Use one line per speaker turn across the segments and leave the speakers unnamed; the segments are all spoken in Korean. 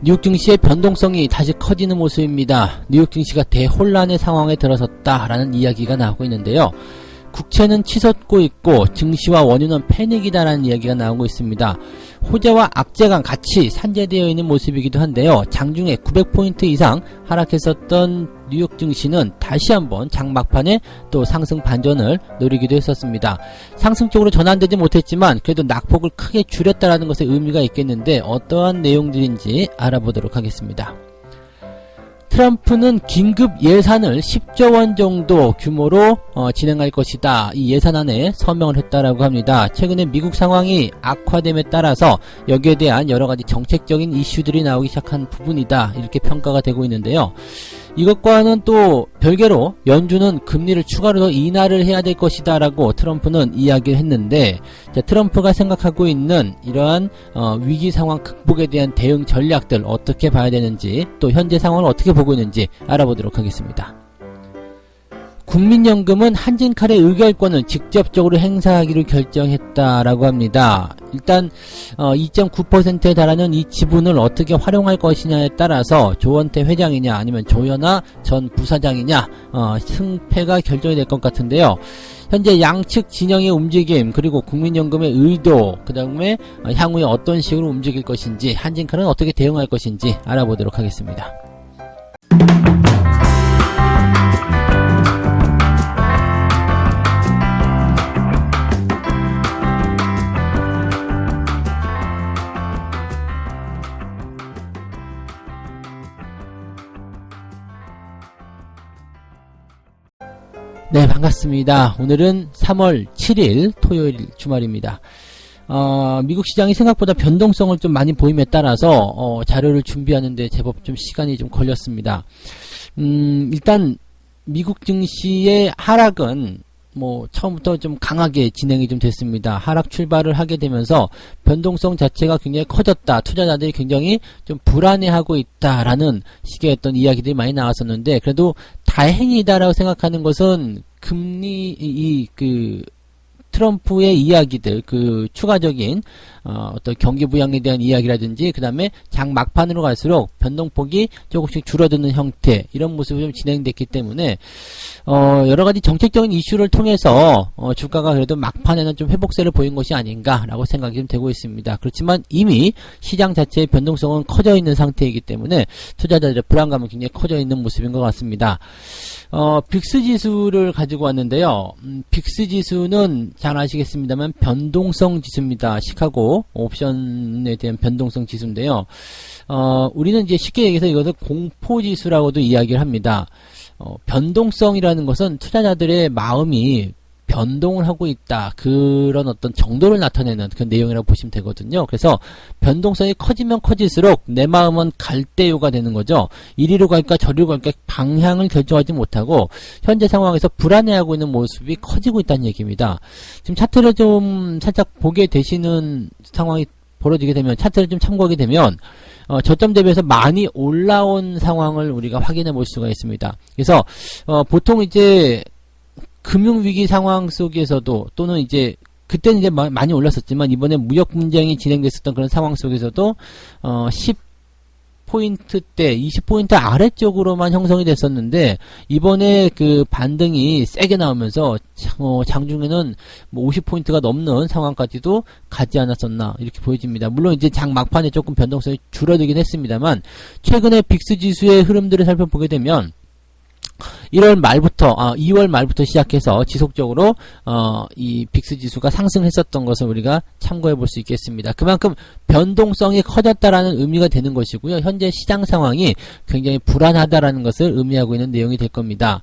뉴욕 증시의 변동성이 다시 커지는 모습입니다. 뉴욕 증시가 대혼란의 상황에 들어섰다라는 이야기가 나오고 있는데요. 국채는 치솟고 있고 증시와 원유는 패닉이다라는 이야기가 나오고 있습니다. 호재와 악재가 같이 산재되어 있는 모습이기도 한데요. 장중에 900포인트 이상 하락했었던 뉴욕 증시는 다시 한번 장 막판에 또 상승 반전을 노리기도 했었습니다. 상승적으로 전환되지 못했지만 그래도 낙폭을 크게 줄였다라는 것에 의미가 있겠는데 어떠한 내용들인지 알아보도록 하겠습니다. 트럼프는 긴급 예산을 10조 원 정도 규모로 진행할 것이다. 이 예산안에 서명을 했다라고 합니다. 최근에 미국 상황이 악화됨에 따라서 여기에 대한 여러가지 정책적인 이슈들이 나오기 시작한 부분이다. 이렇게 평가가 되고 있는데요. 이것과는 또 별개로 연준은 금리를 추가로 더 인하를 해야 될 것이다 라고 트럼프는 이야기를 했는데, 자, 트럼프가 생각하고 있는 이러한 위기 상황 극복에 대한 대응 전략들 어떻게 봐야 되는지, 또 현재 상황을 어떻게 보고 있는지 알아보도록 하겠습니다. 국민연금은 한진칼의 의결권을 직접적으로 행사하기로 결정했다라고 합니다. 일단 2.9%에 달하는 이 지분을 어떻게 활용할 것이냐에 따라서 조원태 회장이냐 아니면 조현아 전 부사장이냐 승패가 결정이 될 것 같은데요. 현재 양측 진영의 움직임, 그리고 국민연금의 의도, 그 다음에 향후에 어떤 식으로 움직일 것인지, 한진칼은 어떻게 대응할 것인지 알아보도록 하겠습니다. 네, 반갑습니다. 오늘은 3월 7일 토요일 주말입니다. 미국 시장이 생각보다 변동성을 좀 많이 보임에 따라서 자료를 준비하는데 제법 좀 시간이 좀 걸렸습니다. 일단 미국 증시의 하락은 처음부터 좀 강하게 진행이 좀 됐습니다. 하락 출발을 하게 되면서 변동성 자체가 굉장히 커졌다. 투자자들이 굉장히 좀 불안해하고 있다라는 식의 어떤 이야기들이 많이 나왔었는데, 그래도 다행이다라고 생각하는 것은 금리, 트럼프의 이야기들, 추가적인, 어떤 경기 부양에 대한 이야기라든지, 그 다음에 장 막판으로 갈수록 변동폭이 조금씩 줄어드는 형태, 이런 모습이 좀 진행됐기 때문에, 여러가지 정책적인 이슈를 통해서, 주가가 그래도 막판에는 좀 회복세를 보인 것이 아닌가라고 생각이 좀 되고 있습니다. 그렇지만 이미 시장 자체의 변동성은 커져 있는 상태이기 때문에, 투자자들의 불안감은 굉장히 커져 있는 모습인 것 같습니다. 빅스 지수를 가지고 왔는데요. 빅스 지수는 잘 아시겠습니다만 변동성 지수입니다. 시카고 옵션에 대한 변동성 지수인데요. 우리는 이제 쉽게 얘기해서 이것을 공포 지수라고도 이야기를 합니다. 변동성이라는 것은 투자자들의 마음이 변동을 하고 있다, 그런 어떤 정도를 나타내는 그 내용이라고 보시면 되거든요. 그래서 변동성이 커지면 커질수록 내 마음은 갈대요가 되는 거죠. 이리로 갈까 저리로 갈까 방향을 결정하지 못하고 현재 상황에서 불안해하고 있는 모습이 커지고 있다는 얘기입니다. 지금 차트를 좀 살짝 보게 되시는 상황이 벌어지게 되면, 차트를 좀 참고하게 되면 저점 대비해서 많이 올라온 상황을 우리가 확인해 볼 수가 있습니다. 그래서 보통 이제 금융위기 상황 속에서도, 또는 이제 그때는 이제 많이 올랐었지만 이번에 무역 분쟁이 진행됐었던 그런 상황 속에서도 10포인트대 20포인트 아래쪽으로만 형성이 됐었는데, 이번에 그 반등이 세게 나오면서 장중에는 50포인트가 넘는 상황까지도 가지 않았었나 이렇게 보여집니다. 물론 이제 장 막판에 조금 변동성이 줄어들긴 했습니다만, 최근에 빅스 지수의 흐름들을 살펴보게 되면 2월 말부터 시작해서 지속적으로 이 빅스 지수가 상승했었던 것을 우리가 참고해 볼 수 있겠습니다. 그만큼 변동성이 커졌다라는 의미가 되는 것이고요. 현재 시장 상황이 굉장히 불안하다라는 것을 의미하고 있는 내용이 될 겁니다.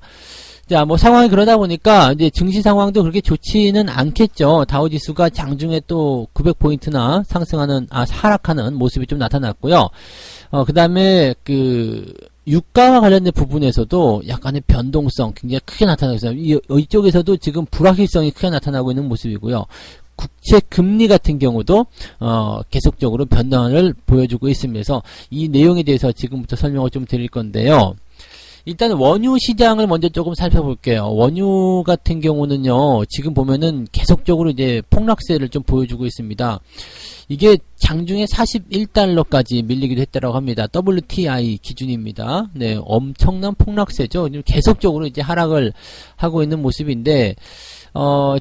자, 상황이 그러다 보니까 이제 증시 상황도 그렇게 좋지는 않겠죠. 다우지수가 장중에 또 900포인트나 하락하는 모습이 좀 나타났고요. 그 다음에 유가와 관련된 부분에서도 약간의 변동성 굉장히 크게 나타나고 있어요. 이쪽에서도 지금 불확실성이 크게 나타나고 있는 모습이고요. 국채 금리 같은 경우도 계속적으로 변동을 보여주고 있습니다. 그래서 이 내용에 대해서 지금부터 설명을 좀 드릴 건데요. 일단 원유 시장을 먼저 조금 살펴볼게요. 원유 같은 경우는요, 지금 보면은 계속적으로 이제 폭락세를 좀 보여주고 있습니다. 이게 장중에 41달러까지 밀리기도 했다고 합니다. WTI 기준입니다. 네, 엄청난 폭락세죠. 계속적으로 이제 하락을 하고 있는 모습인데,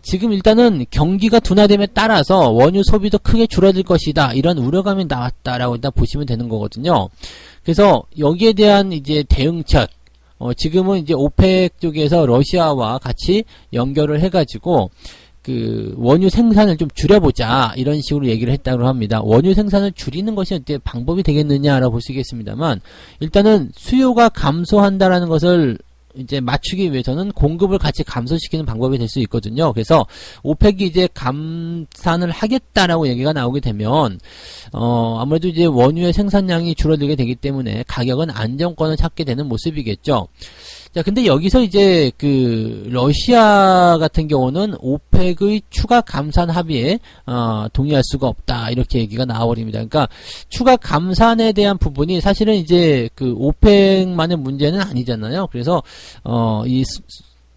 지금 일단은 경기가 둔화됨에 따라서 원유 소비도 크게 줄어들 것이다. 이런 우려감이 나왔다라고 일단 보시면 되는 거거든요. 그래서 여기에 대한 이제 대응책, 지금은 이제 오펙 쪽에서 러시아와 같이 연결을 해가지고, 원유 생산을 좀 줄여보자, 이런 식으로 얘기를 했다고 합니다. 원유 생산을 줄이는 것이 어떻게 방법이 되겠느냐라고 볼 수 있겠습니다만, 일단은 수요가 감소한다라는 것을 이제 맞추기 위해서는 공급을 같이 감소시키는 방법이 될 수 있거든요. 그래서 오펙이 이제 감산을 하겠다라고 얘기가 나오게 되면 아무래도 이제 원유의 생산량이 줄어들게 되기 때문에 가격은 안정권을 찾게 되는 모습이겠죠. 자, 근데 여기서 이제 러시아 같은 경우는 오펙의 추가 감산 합의에 동의할 수가 없다, 이렇게 얘기가 나와버립니다. 그러니까 추가 감산에 대한 부분이 사실은 이제 오펙만의 문제는 아니잖아요. 그래서 이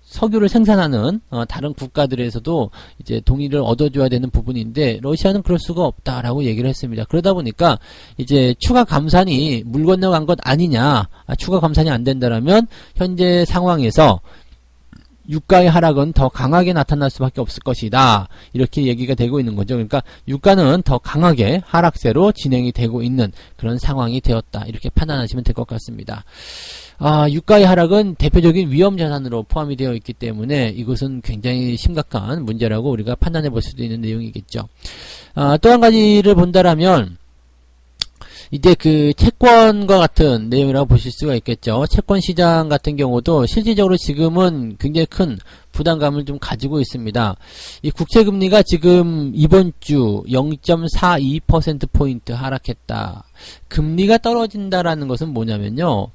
석유를 생산하는 다른 국가들에서도 이제 동의를 얻어줘야 되는 부분인데, 러시아는 그럴 수가 없다라고 얘기를 했습니다. 그러다 보니까 이제 추가 감산이 물 건너간 것 아니냐, 추가 감산이 안 된다라면 현재 상황에서 유가의 하락은 더 강하게 나타날 수밖에 없을 것이다, 이렇게 얘기가 되고 있는 거죠. 그러니까 유가는 더 강하게 하락세로 진행이 되고 있는 그런 상황이 되었다, 이렇게 판단하시면 될 것 같습니다. 유가의 하락은 대표적인 위험자산으로 포함이 되어 있기 때문에 이것은 굉장히 심각한 문제라고 우리가 판단해 볼 수도 있는 내용이겠죠. 또 한 가지를 본다라면, 이제 채권과 같은 내용이라고 보실 수가 있겠죠. 채권 시장 같은 경우도 실질적으로 지금은 굉장히 큰 부담감을 좀 가지고 있습니다. 이 국채금리가 지금 이번 주 0.42%포인트 하락했다. 금리가 떨어진다라는 것은 뭐냐면요,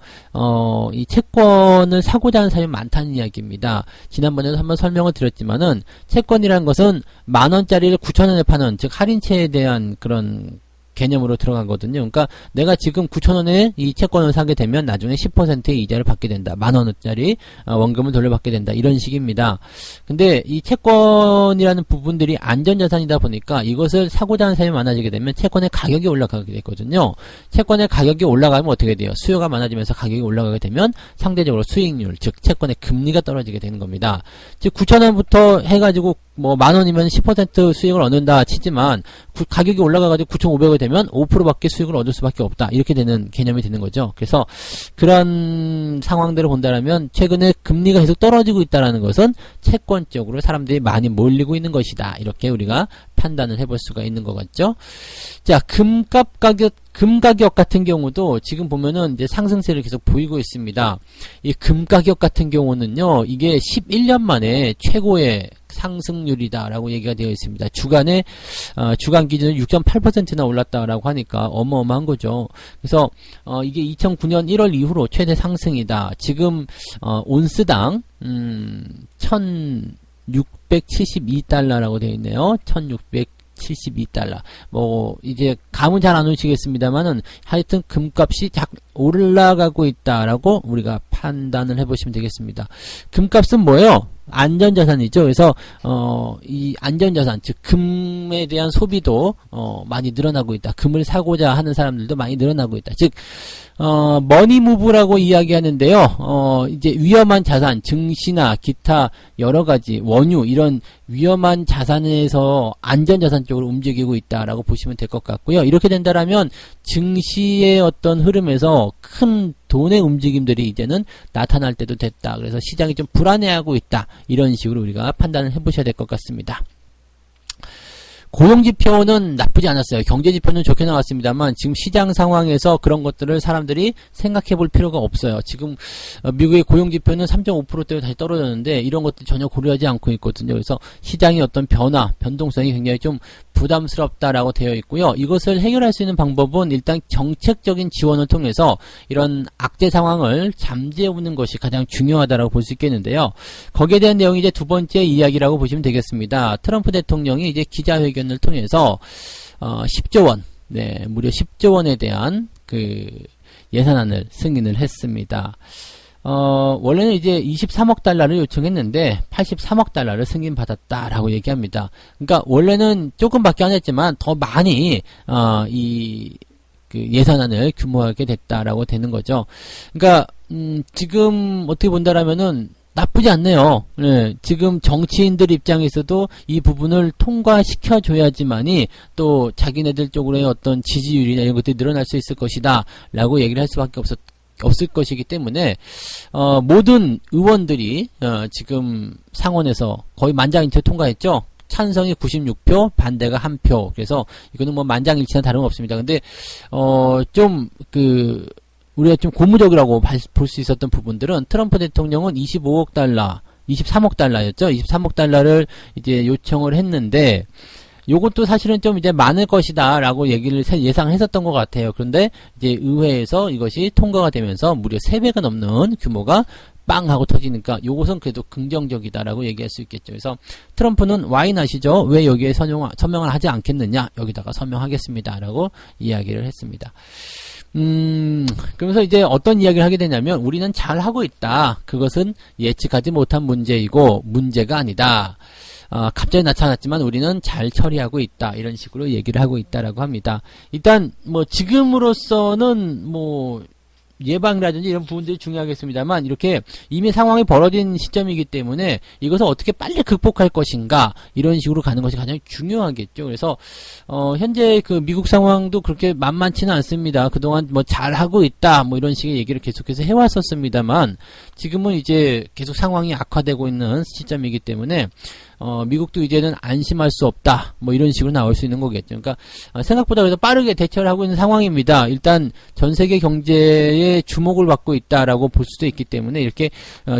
이 채권을 사고자 하는 사람이 많다는 이야기입니다. 지난번에도 한번 설명을 드렸지만은, 채권이라는 것은 10,000원짜리를 9,000원에 파는, 즉 할인채에 대한 그런 개념으로 들어가거든요. 그러니까 내가 지금 9,000원에 이 채권을 사게 되면 나중에 10%의 이자를 받게 된다. 10,000원짜리 원금을 돌려받게 된다. 이런 식입니다. 근데 이 채권이라는 부분들이 안전자산이다 보니까 이것을 사고자 하는 사람이 많아지게 되면 채권의 가격이 올라가게 되거든요. 채권의 가격이 올라가면 어떻게 돼요? 수요가 많아지면서 가격이 올라가게 되면 상대적으로 수익률, 즉 채권의 금리가 떨어지게 되는 겁니다. 즉 9,000원부터 해가지고 뭐 10,000원이면 10% 수익을 얻는다 치지만, 가격이 올라가가지고 9,500원이 되면 5%밖에 수익을 얻을 수밖에 없다, 이렇게 되는 개념이 되는 거죠. 그래서 그런 상황들을 본다면 최근에 금리가 계속 떨어지고 있다는 것은 채권 쪽으로 사람들이 많이 몰리고 있는 것이다, 이렇게 우리가 판단을 해볼 수가 있는 것 같죠. 자, 금 가격 같은 경우도 지금 보면은 이제 상승세를 계속 보이고 있습니다. 이 금 가격 같은 경우는요, 이게 11년 만에 최고의 상승률이다라고 얘기가 되어 있습니다. 주간 기준으로 6.8%나 올랐다라고 하니까 어마어마한 거죠. 그래서 이게 2009년 1월 이후로 최대 상승이다. 지금 온스당 1,672달러라고 되어 있네요. 1,672달러. 뭐 이제 감은 잘 안 오시겠습니다만은 하여튼 금값이 올라가고 있다라고 우리가 판단을 해보시면 되겠습니다. 금값은 뭐예요? 안전자산이죠. 그래서 이 안전자산, 즉 금에 대한 소비도 많이 늘어나고 있다. 금을 사고자 하는 사람들도 많이 늘어나고 있다. 즉 머니무브라고 이야기하는데요. 이제 위험한 자산, 증시나 기타 여러 가지 원유, 이런 위험한 자산에서 안전자산 쪽으로 움직이고 있다라고 보시면 될 것 같고요. 이렇게 된다라면 증시의 어떤 흐름에서 큰 돈의 움직임들이 이제는 나타날 때도 됐다. 그래서 시장이 좀 불안해하고 있다, 이런 식으로 우리가 판단을 해보셔야 될 것 같습니다. 고용지표는 나쁘지 않았어요. 경제지표는 좋게 나왔습니다만 지금 시장 상황에서 그런 것들을 사람들이 생각해 볼 필요가 없어요. 지금 미국의 고용지표는 3.5%대로 다시 떨어졌는데 이런 것들 전혀 고려하지 않고 있거든요. 그래서 시장의 어떤 변동성이 굉장히 좀 부담스럽다라고 되어 있고요. 이것을 해결할 수 있는 방법은 일단 정책적인 지원을 통해서 이런 악재 상황을 잠재우는 것이 가장 중요하다라고 볼 수 있겠는데요. 거기에 대한 내용이 이제 두 번째 이야기라고 보시면 되겠습니다. 트럼프 대통령이 이제 기자회견을 통해서 10조 원, 무려 10조 원에 대한 예산안을 승인을 했습니다. 원래는 이제 23억 달러를 요청했는데 83억 달러를 승인받았다라고 얘기합니다. 그러니까 원래는 조금밖에 안 했지만 더 많이 그 예산안을 규모하게 됐다라고 되는 거죠. 그러니까 지금 어떻게 본다라면은 나쁘지 않네요. 네, 지금 정치인들 입장에서도 이 부분을 통과시켜줘야지만이 또 자기네들 쪽으로의 어떤 지지율이나 이런 것들이 늘어날 수 있을 것이다 라고 얘기를 할 수밖에 없을 것이기 때문에 모든 의원들이 지금 상원에서 거의 만장일치로 통과했죠. 찬성이 96표, 반대가 1표. 그래서 이거는 뭐 만장일치나 다름없습니다. 근데 우리가 좀 고무적이라고 볼 수 있었던 부분들은 트럼프 대통령은 25억 달러, 23억 달러였죠. 23억 달러를 이제 요청을 했는데 요것도 사실은 좀 이제 많을 것이다라고 얘기를 예상했었던 것 같아요. 그런데 이제 의회에서 이것이 통과가 되면서 무려 3배가 넘는 규모가 빵 하고 터지니까 요것은 그래도 긍정적이다라고 얘기할 수 있겠죠. 그래서 트럼프는 와인하시죠. 왜 여기에 서명을 하지 않겠느냐. 여기다가 서명하겠습니다라고 이야기를 했습니다. 그러면서 이제 어떤 이야기를 하게 되냐면 우리는 잘하고 있다. 그것은 예측하지 못한 문제이고 문제가 아니다. 갑자기 나타났지만 우리는 잘 처리하고 있다. 이런 식으로 얘기를 하고 있다라고 합니다. 일단 뭐 지금으로서는 뭐 예방이라든지 이런 부분들이 중요하겠습니다만 이렇게 이미 상황이 벌어진 시점이기 때문에 이것을 어떻게 빨리 극복할 것인가 이런 식으로 가는 것이 가장 중요하겠죠. 그래서 현재 그 미국 상황도 그렇게 만만치는 않습니다. 그동안 뭐 잘하고 있다 뭐 이런 식의 얘기를 계속해서 해왔었습니다만 지금은 이제 계속 상황이 악화되고 있는 시점이기 때문에 미국도 이제는 안심할 수 없다. 뭐 이런 식으로 나올 수 있는 거겠죠. 그러니까 생각보다 그래도 빠르게 대처를 하고 있는 상황입니다. 일단 전 세계 경제에 주목을 받고 있다라고 볼 수도 있기 때문에 이렇게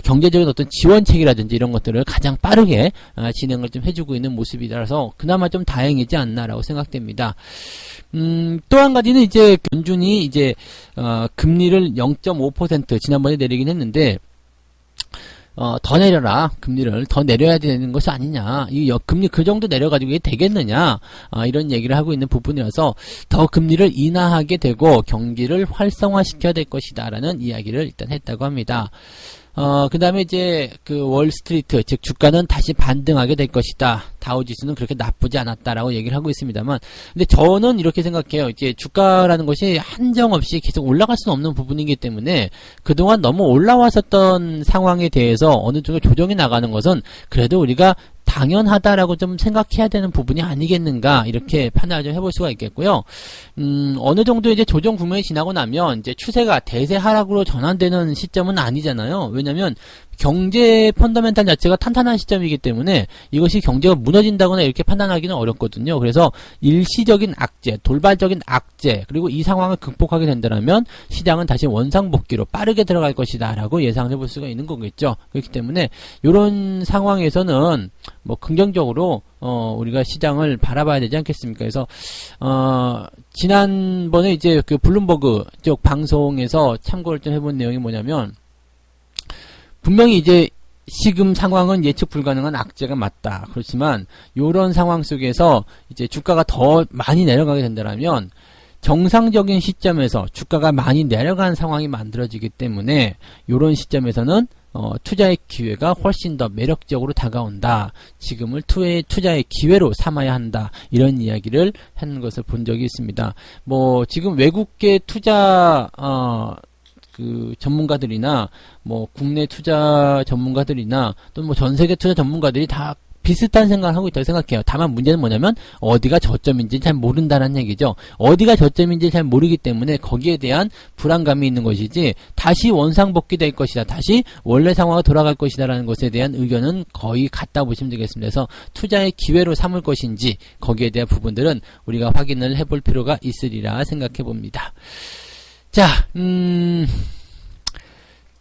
경제적인 어떤 지원책이라든지 이런 것들을 가장 빠르게 진행을 좀 해주고 있는 모습이라서 그나마 좀 다행이지 않나라고 생각됩니다. 또 한 가지는 이제 연준이 이제 금리를 0.5% 지난번에 내리긴 했는데 더 내려라. 금리를 더 내려야 되는 것이 아니냐. 이 금리 그 정도 내려가지고 이게 되겠느냐. 이런 얘기를 하고 있는 부분이라서 더 금리를 인하하게 되고 경기를 활성화시켜야 될 것이다. 라는 이야기를 일단 했다고 합니다. 그 다음에 이제 그 월스트리트, 즉 주가는 다시 반등하게 될 것이다. 다우지수는 그렇게 나쁘지 않았다라고 얘기를 하고 있습니다만, 근데 저는 이렇게 생각해요. 이제 주가라는 것이 한정없이 계속 올라갈 수는 없는 부분이기 때문에 그동안 너무 올라왔었던 상황에 대해서 어느 정도 조정이 나가는 것은 그래도 우리가 당연하다라고 좀 생각해야 되는 부분이 아니겠는가 이렇게 판단을 좀 해볼 수가 있겠고요. 어느 정도 이제 조정 국면이 지나고 나면 이제 추세가 대세 하락으로 전환되는 시점은 아니잖아요. 왜냐하면 경제 펀더멘탈 자체가 탄탄한 시점이기 때문에 이것이 경제가 무너진다거나 이렇게 판단하기는 어렵거든요. 그래서 일시적인 악재, 돌발적인 악재, 그리고 이 상황을 극복하게 된다면 시장은 다시 원상복귀로 빠르게 들어갈 것이다 라고 예상을 해볼 수가 있는 거겠죠. 그렇기 때문에 이런 상황에서는 뭐 긍정적으로 우리가 시장을 바라봐야 되지 않겠습니까? 그래서 지난번에 이제 그 블룸버그 쪽 방송에서 참고를 좀 해본 내용이 뭐냐면 분명히 이제 지금 상황은 예측 불가능한 악재가 맞다. 그렇지만 이런 상황 속에서 이제 주가가 더 많이 내려가게 된다면 정상적인 시점에서 주가가 많이 내려간 상황이 만들어지기 때문에 이런 시점에서는 투자의 기회가 훨씬 더 매력적으로 다가온다. 지금을 투자의 기회로 삼아야 한다. 이런 이야기를 하는 것을 본 적이 있습니다. 뭐 지금 외국계 투자 그 전문가들이나 뭐 국내 투자 전문가들이나 또 뭐 전 세계 투자 전문가들이 다 비슷한 생각을 하고 있다고 생각해요. 다만 문제는 뭐냐면 어디가 저점인지 잘 모른다는 얘기죠. 어디가 저점인지 잘 모르기 때문에 거기에 대한 불안감이 있는 것이지 다시 원상복귀 될 것이다. 다시 원래 상황으로 돌아갈 것이다 라는 것에 대한 의견은 거의 같다 보시면 되겠습니다. 그래서 투자의 기회로 삼을 것인지 거기에 대한 부분들은 우리가 확인을 해볼 필요가 있으리라 생각해 봅니다. 자,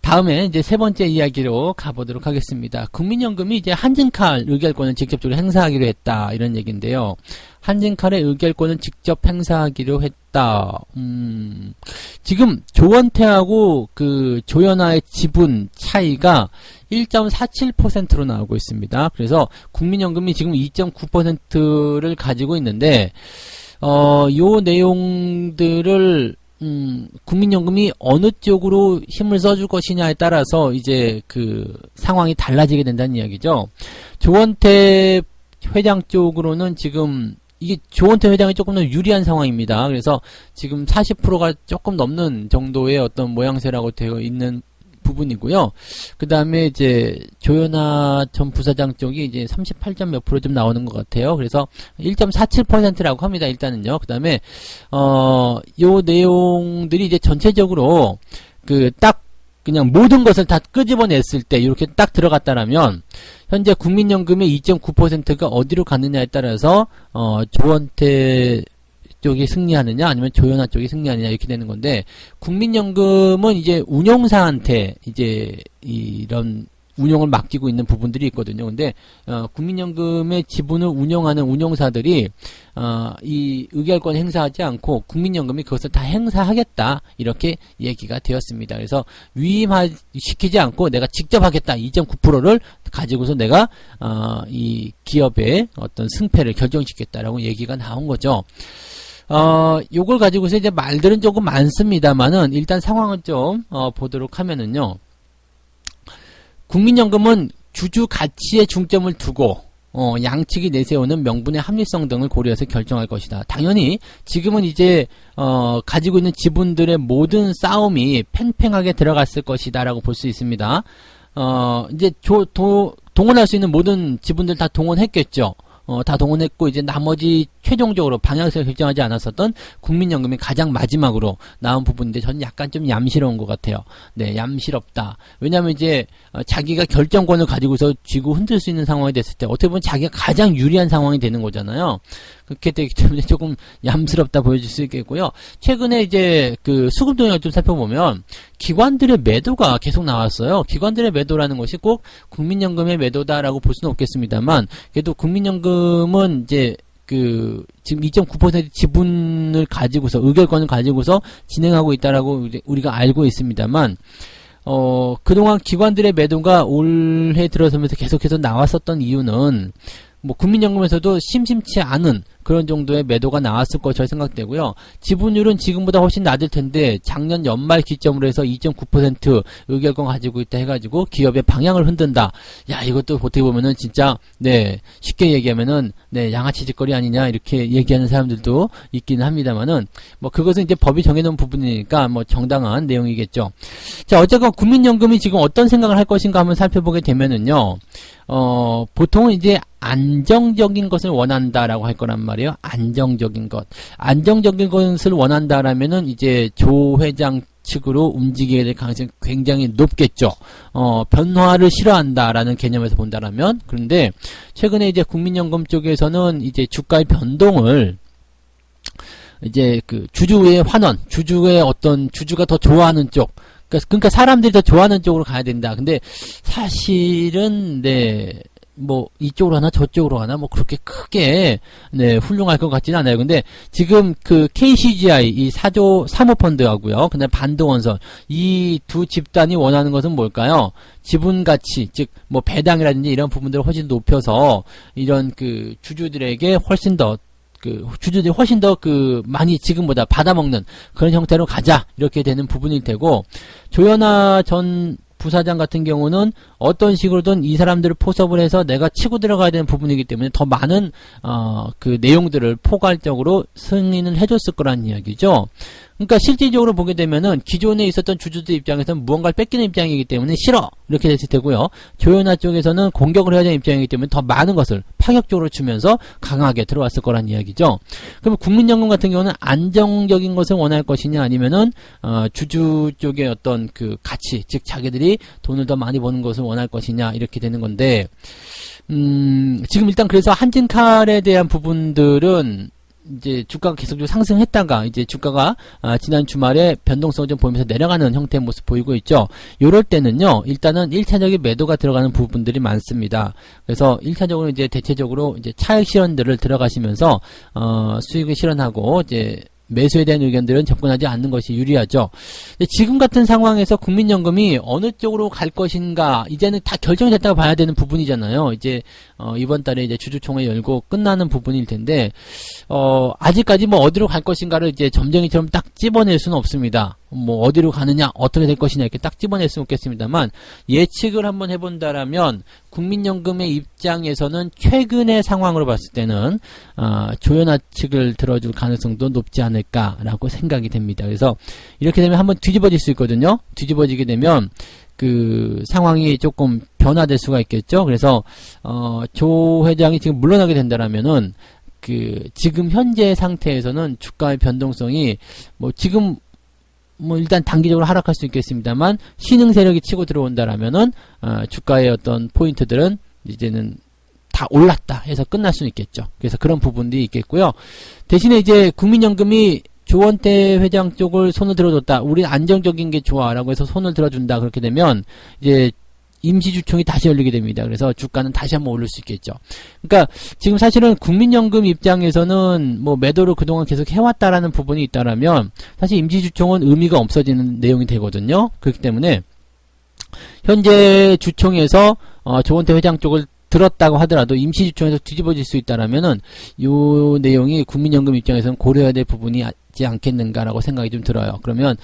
다음에 이제 세 번째 이야기로 가보도록 하겠습니다. 국민연금이 이제 한진칼 의결권을 직접적으로 행사하기로 했다. 이런 얘기인데요. 한진칼의 의결권을 직접 행사하기로 했다. 지금 조원태하고 그 조연아의 지분 차이가 1.47%로 나오고 있습니다. 그래서 국민연금이 지금 2.9%를 가지고 있는데, 요 내용들을 국민연금이 어느 쪽으로 힘을 써줄 것이냐에 따라서 이제 그 상황이 달라지게 된다는 이야기죠. 조원태 회장 쪽으로는 지금 이게 조원태 회장이 조금 더 유리한 상황입니다. 그래서 지금 40%가 조금 넘는 정도의 어떤 모양새라고 되어 있는 부분이고요. 그 다음에 이제 조현아 전 부사장 쪽이 이제 38점 몇 프로 좀 나오는 것 같아요. 그래서 1.47%라고 합니다. 일단은요. 그 다음에 요 내용들이 이제 전체적으로 그 딱 그냥 모든 것을 다 끄집어냈을 때 이렇게 딱 들어갔다라면 현재 국민연금의 2.9%가 어디로 갔느냐에 따라서 조원태 쪽이 승리하느냐 아니면 조현아 쪽이 승리하느냐 이렇게 되는 건데, 국민연금은 이제 운용사한테 이제 이런 운용을 맡기고 있는 부분들이 있거든요. 근데 국민연금의 지분을 운영하는 운용사들이 이 의결권 행사하지 않고 국민연금이 그것을 다 행사하겠다 이렇게 얘기가 되었습니다. 그래서 위임시키지 않고 내가 직접 하겠다 2.9%를 가지고서 내가 이 기업의 어떤 승패를 결정짓겠다라고 얘기가 나온 거죠. 요걸 가지고서 이제 말들은 조금 많습니다만은 일단 상황을 좀 보도록 하면은요. 국민연금은 주주 가치에 중점을 두고 양측이 내세우는 명분의 합리성 등을 고려해서 결정할 것이다. 당연히 지금은 이제 가지고 있는 지분들의 모든 싸움이 팽팽하게 들어갔을 것이다 라고 볼 수 있습니다. 이제 동원할 수 있는 모든 지분들 다 동원했겠죠. 다 동원했고 이제 나머지 최종적으로 방향성을 결정하지 않았었던 국민연금이 가장 마지막으로 나온 부분인데 저는 약간 좀 얌시러운 것 같아요. 네, 얌시럽다. 왜냐하면 이제 자기가 결정권을 가지고서 쥐고 흔들 수 있는 상황이 됐을 때 어떻게 보면 자기가 가장 유리한 상황이 되는 거잖아요. 그렇게 되기 때문에 조금 얌스럽다 보여질 수 있겠고요. 최근에 이제 그 수급 동향을 좀 살펴보면 기관들의 매도가 계속 나왔어요. 기관들의 매도라는 것이 꼭 국민연금의 매도다라고 볼 수는 없겠습니다만, 그래도 국민연금은 이제 그 지금 2.9% 지분을 가지고서 의결권을 가지고서 진행하고 있다라고 우리가 알고 있습니다만, 그동안 기관들의 매도가 올해 들어서면서 계속해서 나왔었던 이유는 뭐 국민연금에서도 심심치 않은 그런 정도의 매도가 나왔을 것으로 생각되고요. 지분율은 지금보다 훨씬 낮을 텐데 작년 연말 기점으로 해서 2.9% 의결권 가지고 있다 해가지고 기업의 방향을 흔든다. 야, 이것도 어떻게 보면은 진짜 네, 쉽게 얘기하면은 네, 양아치 짓거리 아니냐 이렇게 얘기하는 사람들도 있기는 합니다만은 뭐 그것은 이제 법이 정해놓은 부분이니까 뭐 정당한 내용이겠죠. 자, 어쨌건 국민연금이 지금 어떤 생각을 할 것인가 한번 살펴보게 되면은요. 보통은 이제 안정적인 것을 원한다라고 할 거란 말이에요. 안정적인 것. 안정적인 것을 원한다라면은 이제 조 회장 측으로 움직이게 될 가능성이 굉장히 높겠죠. 변화를 싫어한다라는 개념에서 본다라면. 그런데 최근에 이제 국민연금 쪽에서는 이제 주가의 변동을 이제 그 주주의 환원, 주주의 어떤 주주가 더 좋아하는 쪽, 그러니까 사람들이 더 좋아하는 쪽으로 가야 된다. 근데 사실은 네, 뭐 이쪽으로 하나 저쪽으로 하나 뭐 그렇게 크게 네, 훌륭할 것 같지는 않아요. 근데 지금 그 KCGI 이 사모펀드하고요. 그다음에 반도원선 이 두 집단이 원하는 것은 뭘까요? 지분 가치, 즉 뭐 배당이라든지 이런 부분들을 훨씬 높여서 이런 그 주주들에게 훨씬 더 주주들이 훨씬 더 많이 지금보다 받아먹는 그런 형태로 가자. 이렇게 되는 부분일 테고, 조현아 전 부사장 같은 경우는 어떤 식으로든 이 사람들을 포섭을 해서 내가 치고 들어가야 되는 부분이기 때문에 더 많은, 그 내용들을 포괄적으로 승인을 해줬을 거란 이야기죠. 그러니까 실질적으로 보게 되면은 기존에 있었던 주주들 입장에서는 무언가를 뺏기는 입장이기 때문에 싫어 이렇게 됐을 테고요. 조현아 쪽에서는 공격을 해야 되는 입장이기 때문에 더 많은 것을 파격적으로 주면서 강하게 들어왔을 거란 이야기죠. 그럼 국민연금 같은 경우는 안정적인 것을 원할 것이냐 아니면은 주주 쪽의 어떤 그 가치, 즉 자기들이 돈을 더 많이 버는 것을 원할 것이냐 이렇게 되는 건데, 지금 일단 그래서 한진칼에 대한 부분들은 이제 주가가 계속적으로 상승했다가 이제 주가가 지난 주말에 변동성을 좀 보이면서 내려가는 형태의 모습 보이고 있죠. 요럴 때는요, 일단은 1차적인 매도가 들어가는 부분들이 많습니다. 그래서 1차적으로 이제 대체적으로 이제 차익 실현들을 들어가시면서 수익을 실현하고 이제 매수에 대한 의견들은 접근하지 않는 것이 유리하죠. 지금 같은 상황에서 국민연금이 어느 쪽으로 갈 것인가, 이제는 다 결정이 됐다고 봐야 되는 부분이잖아요. 이제 이번 달에 이제 주주총회 열고 끝나는 부분일 텐데, 아직까지 뭐 어디로 갈 것인가를 이제 점쟁이처럼 딱 집어낼 수는 없습니다. 뭐 어디로 가느냐, 어떻게 될 것이냐 이렇게 딱 집어낼 수는 없겠습니다만, 예측을 한번 해본다라면 국민연금의 입장에서는 최근의 상황으로 봤을 때는 조현아 측을 들어줄 가능성도 높지 않을까라고 생각이 됩니다. 그래서 이렇게 되면 한번 뒤집어질 수 있거든요. 뒤집어지게 되면 그 상황이 조금 변화될 수가 있겠죠. 그래서 조 회장이 지금 물러나게 된다라면은 그 지금 현재 상태에서는 주가의 변동성이 뭐 지금 뭐 일단 단기적으로 하락할 수 있겠습니다만, 신흥 세력이 치고 들어온다라면은 주가의 어떤 포인트들은 이제는 다 올랐다 해서 끝날 수는 있겠죠. 그래서 그런 부분들이 있겠고요. 대신에 이제 국민연금이 조원태 회장 쪽을 손을 들어줬다, 우리 안정적인 게 좋아라고 해서 손을 들어준다, 그렇게 되면 이제 임시주총이 다시 열리게 됩니다. 그래서 주가는 다시 한번 오를 수 있겠죠. 그러니까 지금 사실은 국민연금 입장에서는 뭐 매도를 그동안 계속 해왔다라는 부분이 있다라면 사실 임시주총은 의미가 없어지는 내용이 되거든요. 그렇기 때문에 현재 주총에서 조원태 회장 쪽을 들었다고 하더라도 임시주총에서 뒤집어질 수 있다라면은 요 내용이 국민연금 입장에서는 고려해야 될 부분이 있지 않겠는가라고 생각이 좀 들어요. 그러면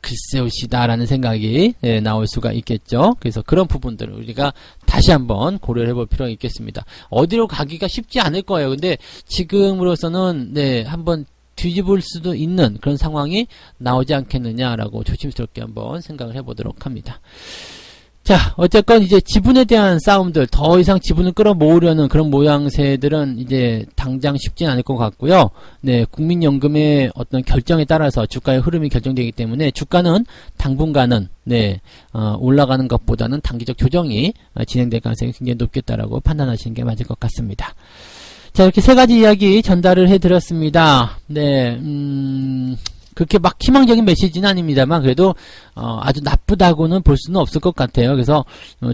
글쎄요시다라는 생각이 나올 수가 있겠죠. 그래서 그런 부분들을 우리가 다시 한번 고려를 해볼 필요가 있겠습니다. 어디로 가기가 쉽지 않을 거예요. 근데 지금으로서는 한번 뒤집을 수도 있는 그런 상황이 나오지 않겠느냐라고 조심스럽게 한번 생각을 해보도록 합니다. 자, 어쨌건 이제 지분에 대한 싸움들, 더 이상 지분을 끌어모으려는 그런 모양새들은 이제 당장 쉽진 않을 것 같고요. 국민연금의 어떤 결정에 따라서 주가의 흐름이 결정되기 때문에 주가는 당분간은 올라가는 것보다는 단기적 조정이 진행될 가능성이 굉장히 높겠다라고 판단하시는 게 맞을 것 같습니다. 자, 이렇게 세 가지 이야기 전달을 해드렸습니다. 그렇게 막 희망적인 메시지는 아닙니다만 그래도 아주 나쁘다고는 볼 수는 없을 것 같아요. 그래서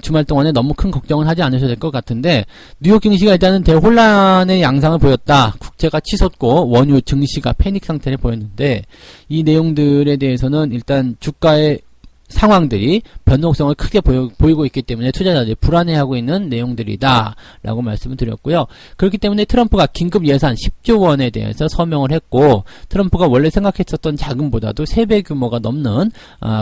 주말 동안에 너무 큰 걱정을 하지 않으셔도 될 것 같은데, 뉴욕 증시가 일단은 대혼란의 양상을 보였다. 국채가 치솟고 원유 증시가 패닉 상태를 보였는데, 이 내용들에 대해서는 일단 주가의 상황들이 변동성을 크게 보이고 있기 때문에 투자자들이 불안해하고 있는 내용들이다 라고 말씀을 드렸고요. 그렇기 때문에 트럼프가 긴급 예산 10조 원에 대해서 서명을 했고, 트럼프가 원래 생각했었던 자금보다도 3배 규모가 넘는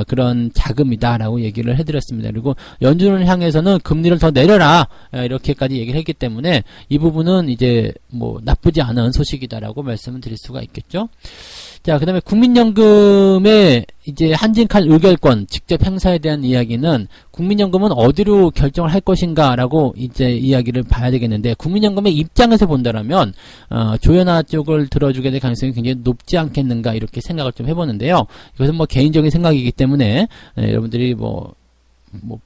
그런 자금이다 라고 얘기를 해드렸습니다. 그리고 연준을 향해서는 금리를 더 내려라 이렇게까지 얘기를 했기 때문에 이 부분은 이제 뭐 나쁘지 않은 소식이다 라고 말씀을 드릴 수가 있겠죠. 자, 그 다음에 국민연금의 이제 한진칼 의결권 직접 행사에 대한 이야기는 국민연금은 어디로 결정을 할 것인가 라고 이제 이야기를 봐야 되겠는데, 국민연금의 입장에서 본다라면 조현아 쪽을 들어주게 될 가능성이 굉장히 높지 않겠는가 이렇게 생각을 좀 해보는데요. 이것은 뭐 개인적인 생각이기 때문에 여러분들이 뭐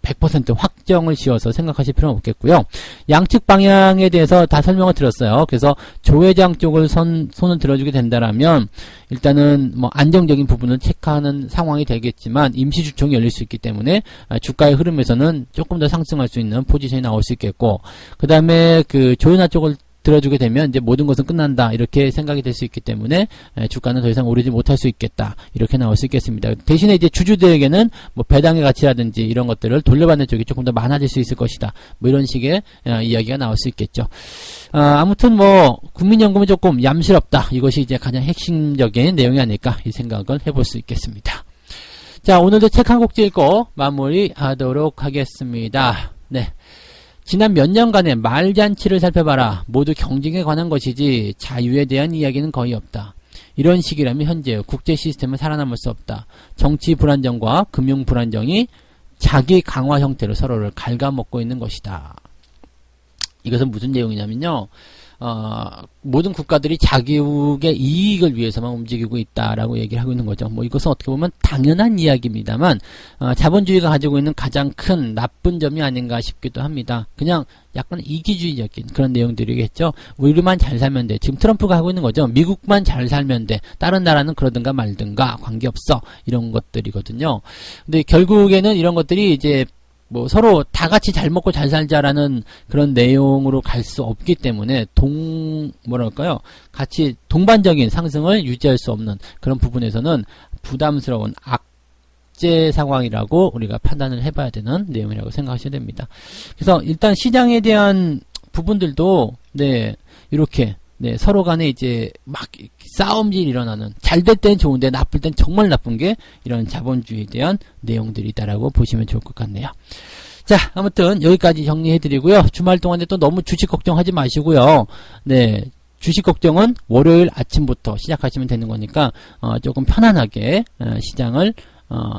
100% 확정을 지어서 생각하실 필요는 없겠고요. 양측 방향에 대해서 다 설명을 드렸어요. 그래서 조 회장 쪽을 손을 들어주게 된다라면 일단은 뭐 안정적인 부분을 체크하는 상황이 되겠지만 임시주총이 열릴 수 있기 때문에 주가의 흐름에서는 조금 더 상승할 수 있는 포지션이 나올 수 있겠고, 그 다음에 그 조현아 쪽을 들어주게 되면 이제 모든 것은 끝난다 이렇게 생각이 될 수 있기 때문에 주가는 더 이상 오르지 못할 수 있겠다 이렇게 나올 수 있겠습니다. 대신에 이제 주주들에게는 뭐 배당의 가치라든지 이런 것들을 돌려받는 쪽이 조금 더 많아질 수 있을 것이다, 뭐 이런 식의 이야기가 나올 수 있겠죠. 아무튼 뭐 국민연금은 조금 얌실없다, 이것이 이제 가장 핵심적인 내용이 아닐까 이 생각을 해볼 수 있겠습니다. 자, 오늘도 책 한 곡 읽고 마무리하도록 하겠습니다. 지난 몇 년간의 말잔치를 살펴봐라. 모두 경쟁에 관한 것이지 자유에 대한 이야기는 거의 없다. 이런 시기라면 현재 국제 시스템은 살아남을 수 없다. 정치 불안정과 금융 불안정이 자기 강화 형태로 서로를 갉아먹고 있는 것이다. 이것은 무슨 내용이냐면요, 모든 국가들이 자국의 이익을 위해서만 움직이고 있다라고 얘기를 하고 있는 거죠. 뭐 이것은 어떻게 보면 당연한 이야기입니다만 자본주의가 가지고 있는 가장 큰 나쁜 점이 아닌가 싶기도 합니다. 그냥 약간 이기주의적인 그런 내용들이겠죠. 우리만 잘 살면 돼. 지금 트럼프가 하고 있는 거죠. 미국만 잘 살면 돼. 다른 나라는 그러든가 말든가 관계없어. 이런 것들이거든요. 근데 결국에는 이런 것들이 이제 뭐 서로 다 같이 잘 먹고 잘 살자라는 그런 내용으로 갈 수 없기 때문에 같이 동반적인 상승을 유지할 수 없는 그런 부분에서는 부담스러운 악재 상황이라고 우리가 판단을 해봐야 되는 내용이라고 생각하셔야 됩니다. 그래서 일단 시장에 대한 부분들도 네 이렇게 네 서로 간에 이제 막 싸움질이 일어나는, 잘 될 땐 좋은데 나쁠 땐 정말 나쁜 게 이런 자본주의에 대한 내용들이다라고 보시면 좋을 것 같네요. 자, 아무튼 여기까지 정리해드리고요. 주말 동안에 또 너무 주식 걱정하지 마시고요. 네, 주식 걱정은 월요일 아침부터 시작하시면 되는 거니까 조금 편안하게 시장을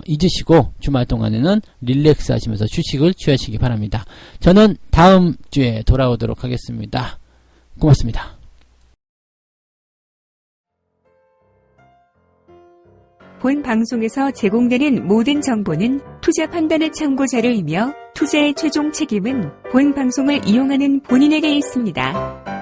잊으시고 주말 동안에는 릴렉스 하시면서 휴식을 취하시기 바랍니다. 저는 다음 주에 돌아오도록 하겠습니다. 고맙습니다.
본 방송에서 제공되는 모든 정보는 투자 판단의 참고 자료이며 투자의 최종 책임은 본 방송을 이용하는 본인에게 있습니다.